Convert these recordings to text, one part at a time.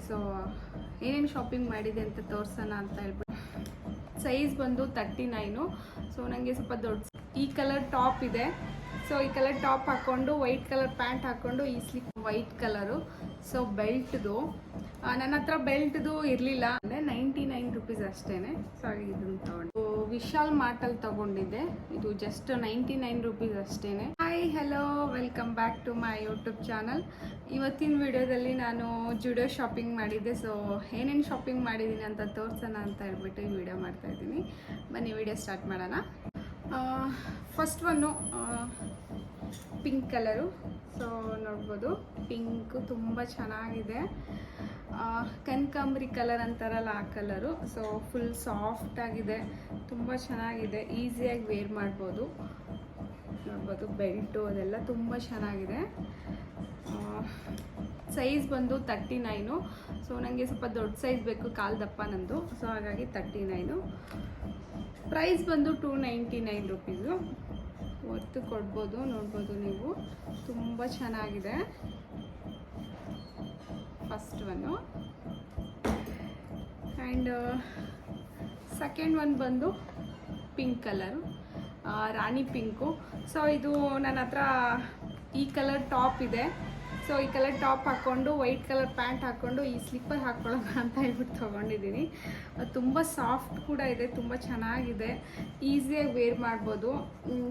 So ಏನೇನು shopping ಮಾಡಿದೆ ಅಂತ ತೋರಿಸೋಣ ಅಂತ ಹೇಳ್ಬಿಟ್ಟು. ಸೈಜ್ ಬಂದು 39. ಸೊ ನನಗೆ ಸ್ವಲ್ಪ ದೊಡ್ಡ ಈ ಕಲರ್ ಟಾಪ್ ಇದೆ. ಸೊ ಈ ಕಲರ್ ಟಾಪ್ ಹಾಕ್ಕೊಂಡು ವೈಟ್ ಕಲರ್ ಪ್ಯಾಂಟ್ ಹಾಕ್ಕೊಂಡು ಈ ಸ್ಲಿಪ್ ವೈಟ್ ಕಲರು. ಸೊ ಬೆಲ್ಟ್ದು ನನ್ನ ಹತ್ರ ಬೆಲ್ಟ್ದು ಇರಲಿಲ್ಲ, ಅಂದರೆ 99 ರುಪೀಸ್ ಅಷ್ಟೇ. ಸೊ ಇದನ್ನು ತೊಗೊಂಡು ವಿಶಾಲ್ ಮಾರ್ಟಲ್ಲಿ ತೊಗೊಂಡಿದ್ದೆ. ಇದು ಜಸ್ಟ್ 99 ರುಪೀಸ್ ಅಷ್ಟೇ. Hi hello, welcome back to my YouTube channel. ಇವತ್ತಿನ ವಿಡಿಯೋದಲ್ಲಿ ನಾನು ಜುಡಿಯೋ ಶಾಪಿಂಗ್ ಮಾಡಿದ್ದೆ. ಸೊ ಏನೇನು ಶಾಪಿಂಗ್ ಮಾಡಿದ್ದೀನಿ ಅಂತ ತೋರಿಸೋಣ ಅಂತ ಹೇಳ್ಬಿಟ್ಟು ಈ ವಿಡಿಯೋ ಮಾಡ್ತಾಯಿದ್ದೀನಿ. ಬನ್ನಿ ವಿಡಿಯೋ ಸ್ಟಾರ್ಟ್ ಮಾಡೋಣ. First one pink colour. So ನೋಡ್ಬೋದು, ಪಿಂಕು ತುಂಬ ಚೆನ್ನಾಗಿದೆ. ಕನಕಾಂಬರಿ ಕಲರ್ ಅಂತಾರಲ್ಲ ಆ ಕಲರು. ಸೊ ಫುಲ್ ಸಾಫ್ಟ್ ಆಗಿದೆ, ತುಂಬ ಚೆನ್ನಾಗಿದೆ, ಈಸಿಯಾಗಿ ವೇರ್ ಮಾಡ್ಬೋದು. ನೋಡ್ಬೋದು ಬೆಲ್ಟು ಅದೆಲ್ಲ ತುಂಬ ಚೆನ್ನಾಗಿದೆ. ಸೈಜ್ ಬಂದು 39. ಸೊ ನನಗೆ ಸ್ವಲ್ಪ ದೊಡ್ಡ ಸೈಜ್ ಬೇಕು, ಕಾಲು ದಪ್ಪ ನಂದು. ಸೊ ಹಾಗಾಗಿ 39. ಪ್ರೈಸ್ ಬಂದು 299 ರುಪೀಸು. ಹೊತ್ತು ಕೊಡ್ಬೋದು, ನೋಡ್ಬೋದು ನೀವು, ತುಂಬ ಚೆನ್ನಾಗಿದೆ. First one. And second one ಬಂದು ಪಿಂಕ್ ಕಲರು, ರಾಣಿ ಪಿಂಕು. ಸೊ ಇದು ನನ್ನ ಹತ್ರ ಈ ಕಲರ್ ಟಾಪ್ ಇದೆ. ಸೊ ಈ ಕಲರ್ ಟಾಪ್ ಹಾಕ್ಕೊಂಡು ವೈಟ್ ಕಲರ್ ಪ್ಯಾಂಟ್ ಹಾಕ್ಕೊಂಡು ಈ ಸ್ಲಿಪ್ಪರ್ ಹಾಕ್ಕೊಳ್ಳೋಣ ಅಂತ ಹೇಳ್ಬಿಟ್ಟು ತೊಗೊಂಡಿದ್ದೀನಿ. ತುಂಬ ಸಾಫ್ಟ್ ಕೂಡ ಇದೆ, ತುಂಬ ಚೆನ್ನಾಗಿದೆ, ಈಸಿಯಾಗಿ ವೇರ್ ಮಾಡ್ಬೋದು.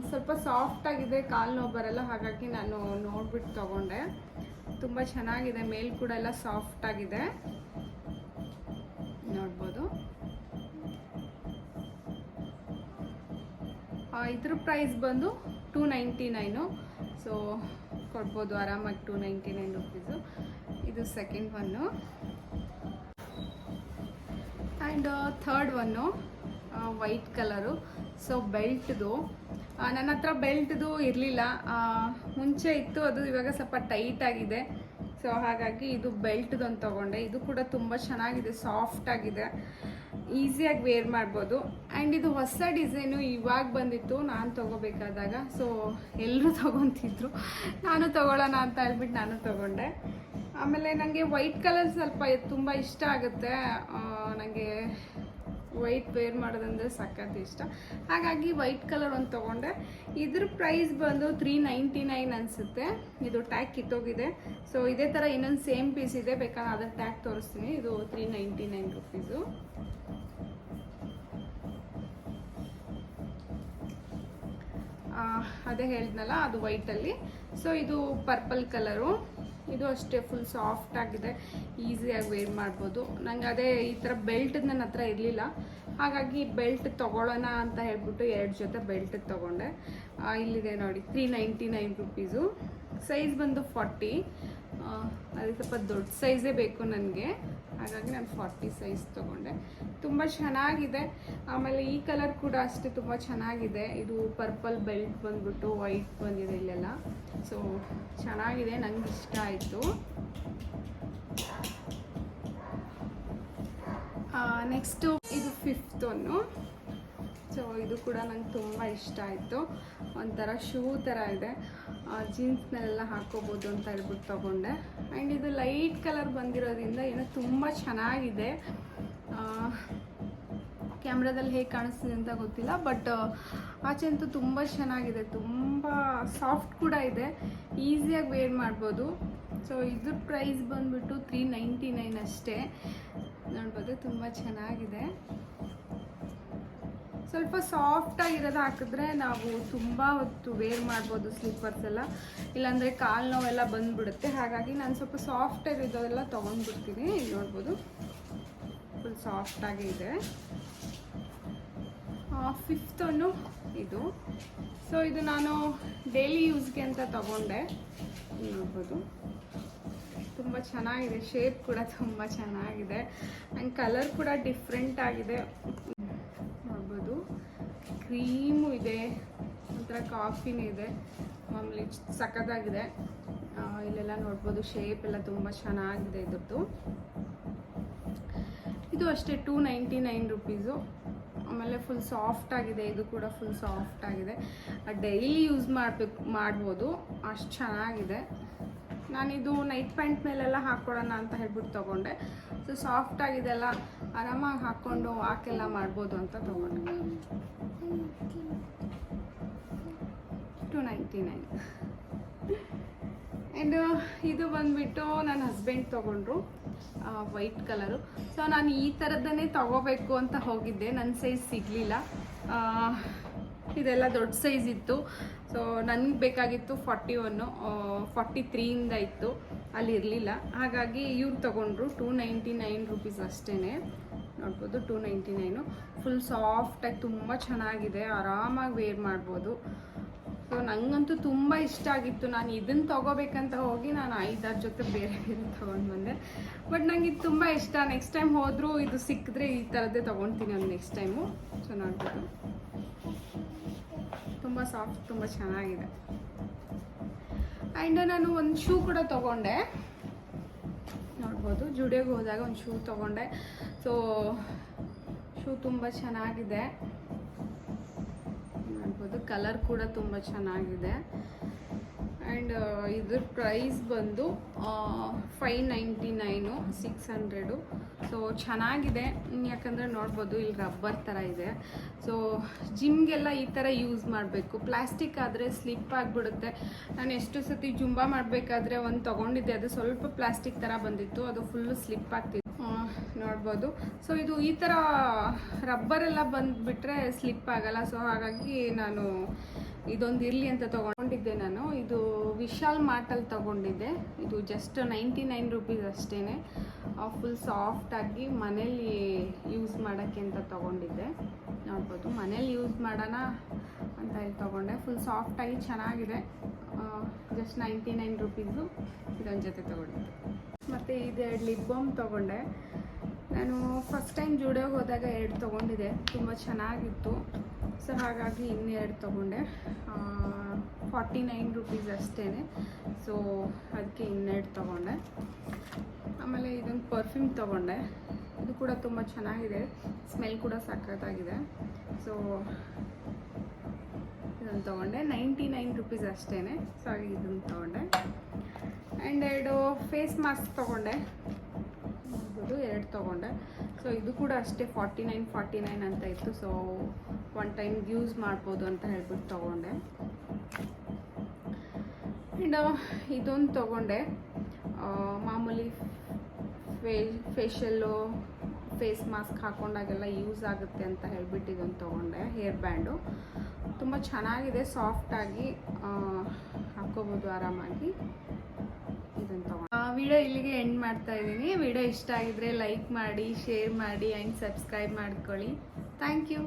ಸ್ವಲ್ಪ ಸಾಫ್ಟಾಗಿದೆ, ಕಾಲು ನೋವು ಬರಲ್ಲ, ಹಾಗಾಗಿ ನಾನು ನೋಡ್ಬಿಟ್ಟು ತೊಗೊಂಡೆ. ತುಂಬ ಚೆನ್ನಾಗಿದೆ, ಮೇಲ್ ಕೂಡ ಎಲ್ಲ ಸಾಫ್ಟಾಗಿದೆ, ನೋಡ್ಬೋದು. ಇದ್ರ ಪ್ರೈಸ್ ಬಂದು 299. ಸೊ ಕೊಡ್ಬೋದು ಆರಾಮಾಗಿ 299 ರುಪೀಸು. ಇದು second one. And third one white colour. So ಬೆಲ್ಟ್ದು ನನ್ನ ಹತ್ರ ಬೆಲ್ಟ್ದು ಇರಲಿಲ್ಲ, ಮುಂಚೆ ಇತ್ತು, ಅದು ಇವಾಗ ಸ್ವಲ್ಪ ಟೈಟ್ ಆಗಿದೆ. ಸೊ ಹಾಗಾಗಿ ಇದು ಬೆಲ್ಟ್ದು ಅಂತ ತೊಗೊಂಡೆ. ಇದು ಕೂಡ ತುಂಬ ಚೆನ್ನಾಗಿದೆ, ಸಾಫ್ಟ್ ಆಗಿದೆ, ಈಸಿಯಾಗಿ ವೇರ್ ಮಾಡ್ಬೋದು. ಆ್ಯಂಡ್ ಇದು ಹೊಸ ಡಿಸೈನು, ಇವಾಗ ಬಂದಿತ್ತು ನಾನು ತೊಗೋಬೇಕಾದಾಗ. ಸೊ ಎಲ್ಲರೂ ತೊಗೊತಿದ್ರು, ನಾನು ತೊಗೊಳ್ಳೋಣ ಅಂತ ಹೇಳ್ಬಿಟ್ಟು ನಾನು ತೊಗೊಂಡೆ. ಆಮೇಲೆ ನನಗೆ ವೈಟ್ ಕಲರ್ ಸ್ವಲ್ಪ ತುಂಬ ಇಷ್ಟ ಆಗುತ್ತೆ. ನನಗೆ ವೈಟ್ ವೇರ್ ಮಾಡೋದಂದರೆ ಸಖತ್ ಇಷ್ಟ, ಹಾಗಾಗಿ ವೈಟ್ ಕಲರ್ ಒಂದು ತೊಗೊಂಡೆ. ಇದ್ರ ಪ್ರೈಸ್ ಬಂದು 399 ಅನಿಸುತ್ತೆ. ಇದು ಟ್ಯಾಗ್ ಕಿತ್ತೋಗಿದೆ. ಸೊ ಇದೇ ಥರ ಇನ್ನೊಂದು ಸೇಮ್ ಪೀಸ್ ಇದೆ, ಬೇಕಾದ್ರೆ ಅದರ ಟ್ಯಾಗ್ ತೋರಿಸ್ತೀನಿ. ಇದು 399 ರುಪೀಸು. ಅದೇ ಹೇಳಿದ್ನಲ್ಲ, ಅದು ವೈಟಲ್ಲಿ. ಸೊ ಇದು ಪರ್ಪಲ್ ಕಲರು. ಇದು ಅಷ್ಟೇ ಫುಲ್ ಸಾಫ್ಟ್ ಆಗಿದೆ, ಈಸಿಯಾಗಿ ವೇರ್ ಮಾಡ್ಬೋದು. ನಂಗೆ ಅದೇ ಈ ಥರ ಬೆಲ್ಟ್ ನನ್ನ ಹತ್ರ ಇರಲಿಲ್ಲ, ಹಾಗಾಗಿ ಬೆಲ್ಟ್ ತೊಗೊಳ್ಳೋಣ ಅಂತ ಹೇಳ್ಬಿಟ್ಟು 2 ಜೊತೆ ಬೆಲ್ಟ್ ತೊಗೊಂಡೆ. ಇಲ್ಲಿದೆ ನೋಡಿ, 399 ರುಪೀಸು. ಸೈಜ್ ಬಂದು 40. ಅದಕ್ಕೆ ಸ್ವಲ್ಪ ದೊಡ್ಡ ಸೈಜೇ ಬೇಕು ನನಗೆ, ಹಾಗಾಗಿ ನಾನು 40 ಸೈಜ್ ತೊಗೊಂಡೆ. ತುಂಬ ಚೆನ್ನಾಗಿದೆ. ಆಮೇಲೆ ಈ ಕಲರ್ ಕೂಡ ಅಷ್ಟೇ ತುಂಬ ಚೆನ್ನಾಗಿದೆ. ಇದು ಪರ್ಪಲ್ ಬೆಲ್ಟ್ ಬಂದ್ಬಿಟ್ಟು ವೈಟ್ ಬಂದಿದೆ ಇಲ್ಲೆಲ್ಲ. ಸೊ ಚೆನ್ನಾಗಿದೆ, ನಂಗೆ ಇಷ್ಟ ಆಯಿತು. ನೆಕ್ಸ್ಟು ಇದು ಫಿಫ್ತ್ ಒನ್ನು. ಸೊ ಇದು ಕೂಡ ನಂಗೆ ತುಂಬ ಇಷ್ಟ ಆಯಿತು. ಒಂಥರ ಶೂ ಥರ ಇದೆ, ಜೀನ್ಸ್ನೆಲ್ಲ ಹಾಕೋಬೋದು ಅಂತ ಹೇಳ್ಬಿಟ್ಟು ತೊಗೊಂಡೆ. ಆ್ಯಂಡ್ ಇದು ಲೈಟ್ ಕಲರ್ ಬಂದಿರೋದ್ರಿಂದ ಏನೋ ತುಂಬ ಚೆನ್ನಾಗಿದೆ. ಕ್ಯಾಮ್ರಾದಲ್ಲಿ ಹೇಗೆ ಕಾಣಿಸ್ತಿದೆ ಅಂತ ಗೊತ್ತಿಲ್ಲ, ಬಟ್ ಆಚೆ ಅಂತೂ ತುಂಬ ಚೆನ್ನಾಗಿದೆ, ತುಂಬ ಸಾಫ್ಟ್ ಕೂಡ ಇದೆ, ಈಸಿಯಾಗಿ ವೇರ್ ಮಾಡ್ಬೋದು. ಸೊ ಇದ್ರ ಪ್ರೈಸ್ ಬಂದುಬಿಟ್ಟು 399 ಅಷ್ಟೇ. ನೋಡ್ಬೋದು, ತುಂಬ ಚೆನ್ನಾಗಿದೆ. ಸ್ವಲ್ಪ ಸಾಫ್ಟಾಗಿರೋದು ಹಾಕಿದ್ರೆ ನಾವು ತುಂಬ ಹೊತ್ತು ವೇರ್ ಮಾಡ್ಬೋದು ಸ್ಲಿಪ್ಪರ್ಸ್ ಎಲ್ಲ, ಇಲ್ಲಾಂದರೆ ಕಾಲು ನೋವೆಲ್ಲ ಬಂದುಬಿಡುತ್ತೆ. ಹಾಗಾಗಿ ನಾನು ಸ್ವಲ್ಪ ಸಾಫ್ಟಾಗಿರೋದೆಲ್ಲ ತೊಗೊಂಡ್ಬಿಡ್ತೀನಿ. ಇಲ್ಲಿ ನೋಡ್ಬೋದು, ಫುಲ್ ಸಾಫ್ಟಾಗಿ ಇದೆ. ಫಿಫ್ತ್ ಒನ್ನು ಇದು. ಸೊ ಇದು ನಾನು ಡೈಲಿ ಯೂಸ್ಗೆ ಅಂತ ತೊಗೊಂಡೆ. ನೋಡ್ಬೋದು, ತುಂಬ ಚೆನ್ನಾಗಿದೆ, ಶೇಪ್ ಕೂಡ ತುಂಬ ಚೆನ್ನಾಗಿದೆ. ಆ್ಯಂಡ್ ಕಲರ್ ಕೂಡ ಡಿಫ್ರೆಂಟ್ ಆಗಿದೆ. ನೋಡ್ಬೋದು, ಕ್ರೀಮು ಇದೆ, ಒಂಥರ ಕಾಫಿನೂ ಇದೆ, ಮಾಮೂಲಿ ಸಖತ್ತಾಗಿದೆ. ಇಲ್ಲೆಲ್ಲ ನೋಡ್ಬೋದು, ಶೇಪ್ ಎಲ್ಲ ತುಂಬ ಚೆನ್ನಾಗಿದೆ ಇದ್ರದ್ದು. ಇದು ಅಷ್ಟೇ 299 ರುಪೀಸು. ಆಮೇಲೆ ಫುಲ್ ಸಾಫ್ಟ್ ಆಗಿದೆ, ಇದು ಕೂಡ ಫುಲ್ ಸಾಫ್ಟ್ ಆಗಿದೆ. ಡೈಲಿ ಯೂಸ್ ಮಾಡ್ಬೋದು, ಅಷ್ಟು ಚೆನ್ನಾಗಿದೆ. ನಾನಿದು ನೈಟ್ ಪ್ಯಾಂಟ್ ಮೇಲೆಲ್ಲ ಹಾಕ್ಕೊಳ್ಳೋಣ ಅಂತ ಹೇಳ್ಬಿಟ್ಟು ತೊಗೊಂಡೆ. ಸೊ ಸಾಫ್ಟ್ ಆಗಿದೆಲ್ಲ ಆರಾಮಾಗಿ ಹಾಕ್ಕೊಂಡು ವಾಕೆಲ್ಲ ಮಾಡ್ಬೋದು ಅಂತ ತೊಗೊಂಡೆ. 299. ಆ್ಯಂಡ್ ಇದು ಬಂದುಬಿಟ್ಟು ನನ್ನ ಹಸ್ಬೆಂಡ್ ತೊಗೊಂಡ್ರು, ವೈಟ್ ಕಲರು. ಸೊ ನಾನು ಈ ಥರದ್ದನ್ನೇ ತೊಗೋಬೇಕು ಅಂತ ಹೋಗಿದ್ದೆ, ನನ್ನ ಸೈಜ್ ಸಿಗಲಿಲ್ಲ. ಇದೆಲ್ಲ ದೊಡ್ಡ ಸೈಜ್ ಇತ್ತು. ಸೊ ನನಗೆ ಬೇಕಾಗಿತ್ತು 41, 43ಇಂದ ಇತ್ತು, ಅಲ್ಲಿ ಇರಲಿಲ್ಲ. ಹಾಗಾಗಿ ಇವ್ರು ತೊಗೊಂಡ್ರು. 299 ರುಪೀಸ್ ಅಷ್ಟೇ, ನೋಡ್ಬೋದು. 299. ಫುಲ್ ಸಾಫ್ಟಾಗಿ ತುಂಬ ಚೆನ್ನಾಗಿದೆ, ಆರಾಮಾಗಿ ವೇರ್ ಮಾಡ್ಬೋದು. ಸೊ ನನಗಂತೂ ತುಂಬ ಇಷ್ಟ ಆಗಿತ್ತು. ನಾನು ಇದನ್ನು ತೊಗೋಬೇಕಂತ ಹೋಗಿ ನಾನು 5-6 ಜೊತೆ ಬೇರೆ ಬೇರೆ ತೊಗೊಂಡು ಬಂದೆ. ಬಟ್ ನನಗೆ ಇದು ತುಂಬ ಇಷ್ಟ. ನೆಕ್ಸ್ಟ್ ಟೈಮ್ ಹೋದರೂ ಇದು ಸಿಕ್ಕಿದ್ರೆ ಈ ಥರದ್ದೇ ತೊಗೊಳ್ತೀನಿ ಒಂದು ನೆಕ್ಸ್ಟ್ ಟೈಮು. ಸೊ ನೋಡ್ಬೋದು, ತುಂಬ ಸಾಫ್ಟ್, ತುಂಬ ಚೆನ್ನಾಗಿದೆ. ಆ್ಯಂಡ್ ನಾನು ಒಂದು ಶೂ ಕೂಡ ತೊಗೊಂಡೆ, ನೋಡ್ಬೋದು. ಜುಡಿಯೋಗೆ ಹೋದಾಗ ಒಂದು ಶೂ ತೊಗೊಂಡೆ. ಸೊ ಶೂ ತುಂಬ ಚೆನ್ನಾಗಿದೆ, ನೋಡ್ಬೋದು. ಕಲರ್ ಕೂಡ ತುಂಬ ಚೆನ್ನಾಗಿದೆ. ಆ್ಯಂಡ್ ಇದ್ರ ಪ್ರೈಸ್ ಬಂದು 599, 600. ಸೊ ಚೆನ್ನಾಗಿದೆ, ಯಾಕಂದರೆ ನೋಡ್ಬೋದು ಇಲ್ಲಿ ರಬ್ಬರ್ ಥರ ಇದೆ. ಸೊ ಜಿಮ್ಗೆಲ್ಲ ಈ ಥರ ಯೂಸ್ ಮಾಡಬೇಕು. ಪ್ಲಾಸ್ಟಿಕ್ ಆದರೆ ಸ್ಲಿಪ್ ಆಗಿಬಿಡುತ್ತೆ. ನಾನು ಎಷ್ಟು ಸತಿ ಜುಂಬಾ ಮಾಡಬೇಕಾದ್ರೆ ಒಂದು ತೊಗೊಂಡಿದ್ದೆ, ಅದು ಸ್ವಲ್ಪ ಪ್ಲಾಸ್ಟಿಕ್ ಥರ ಬಂದಿತ್ತು, ಅದು ಫುಲ್ಲು ಸ್ಲಿಪ್ ಆಗ್ತಿತ್ತು, ನೋಡ್ಬೋದು. ಸೊ ಇದು ಈ ಥರ ರಬ್ಬರೆಲ್ಲ ಬಂದುಬಿಟ್ರೆ ಸ್ಲಿಪ್ ಆಗಲ್ಲ. ಸೊ ಹಾಗಾಗಿ ನಾನು ಇದೊಂದು ಇರಲಿ ಅಂತ ತೊಗೊಂಡಿದ್ದೆ. ನಾನು ಇದು ವಿಶಾಲ್ ಮಾರ್ಟಲ್ಲಿ ತೊಗೊಂಡಿದ್ದೆ. ಇದು ಜಸ್ಟ್ 99 ರುಪೀಸ್ ಅಷ್ಟೇ. ಫುಲ್ ಸಾಫ್ಟಾಗಿ ಮನೇಲಿ ಯೂಸ್ ಮಾಡೋಕ್ಕೆ ಅಂತ ತೊಗೊಂಡಿದ್ದೆ, ನೋಡ್ಬೋದು. ಮನೇಲಿ ಯೂಸ್ ಮಾಡೋಣ ಅಂತ ಹೇಳಿ ತೊಗೊಂಡೆ. ಫುಲ್ ಸಾಫ್ಟಾಗಿ ಚೆನ್ನಾಗಿದೆ. ಜಸ್ಟ್ 99 ರುಪೀಸು ಇದೊಂದು ಜೊತೆ ತೊಗೊಂಡಿದ್ದೆ. ಮತ್ತು ಇದು 2 ಲಿಪ್ ಬಾಮ್ ತೊಗೊಂಡೆ. ನಾನು ಫಸ್ಟ್ ಟೈಮ್ ಜುಡಿಯೋಗೆ ಹೋದಾಗ 2 ತೊಗೊಂಡಿದ್ದೆ, ತುಂಬ ಚೆನ್ನಾಗಿತ್ತು. ಸೊ ಹಾಗಾಗಿ ಇನ್ನೂ 2 ತೊಗೊಂಡೆ. 49 ರುಪೀಸ್ ಅಷ್ಟೇ. ಸೊ ಅದಕ್ಕೆ ಇನ್ನೆರಡು ತೊಗೊಂಡೆ. ಆಮೇಲೆ ಇದೊಂದು ಪರ್ಫ್ಯೂಮ್ ತೊಗೊಂಡೆ. ಇದು ಕೂಡ ತುಂಬ ಚೆನ್ನಾಗಿದೆ, ಸ್ಮೆಲ್ ಕೂಡ ಸಖತ್ತಾಗಿದೆ. ಸೊ ಇದನ್ನು ತೊಗೊಂಡೆ. 99 ರುಪೀಸ್ ಅಷ್ಟೇ. ಸೊ ಹಾಗೆ ಇದನ್ನು ತೊಗೊಂಡೆ. ಆ್ಯಂಡ್ 2 ಫೇಸ್ ಮಾಸ್ಕ್ ತೊಗೊಂಡೆ, ನೋಡ್ಬೋದು. 2 ತೊಗೊಂಡೆ. ಸೊ ಇದು ಕೂಡ ಅಷ್ಟೇ 49 ಅಂತ ಇತ್ತು. ಸೊ ಒನ್ ಟೈಮ್ ಯೂಸ್ ಮಾಡ್ಬೋದು ಅಂತ ಹೇಳ್ಬಿಟ್ಟು ತೊಗೊಂಡೆ. ಆ್ಯಂಡ್ ಇದೊಂದು ತೊಗೊಂಡೆ. ಮಾಮೂಲಿ ಫೇಶಿಯಲ್ಲು, ಫೇಸ್ ಮಾಸ್ಕ್ ಹಾಕೊಂಡಾಗೆಲ್ಲ ಯೂಸ್ ಆಗುತ್ತೆ ಅಂತ ಹೇಳ್ಬಿಟ್ಟು ಇದೊಂದು ತೊಗೊಂಡೆ. ಹೇರ್ ಬ್ಯಾಂಡು ತುಂಬ ಚೆನ್ನಾಗಿದೆ, ಸಾಫ್ಟಾಗಿ ಹಾಕ್ಕೋಬೋದು ಆರಾಮಾಗಿ. ಇದನ್ನು ತೊಗೊಂಡು ವಿಡಿಯೋ ಇಲ್ಲಿಗೆ ಎಂಡ್ ಮಾಡ್ತಾ ಇದ್ದೀನಿ. ವಿಡಿಯೋ ಇಷ್ಟ ಆಗಿದ್ರೆ ಲೈಕ್ ಮಾಡಿ, ಶೇರ್ ಮಾಡಿ ಆ್ಯಂಡ್ ಸಬ್ಸ್ಕ್ರೈಬ್ ಮಾಡ್ಕೊಳ್ಳಿ. Thank you.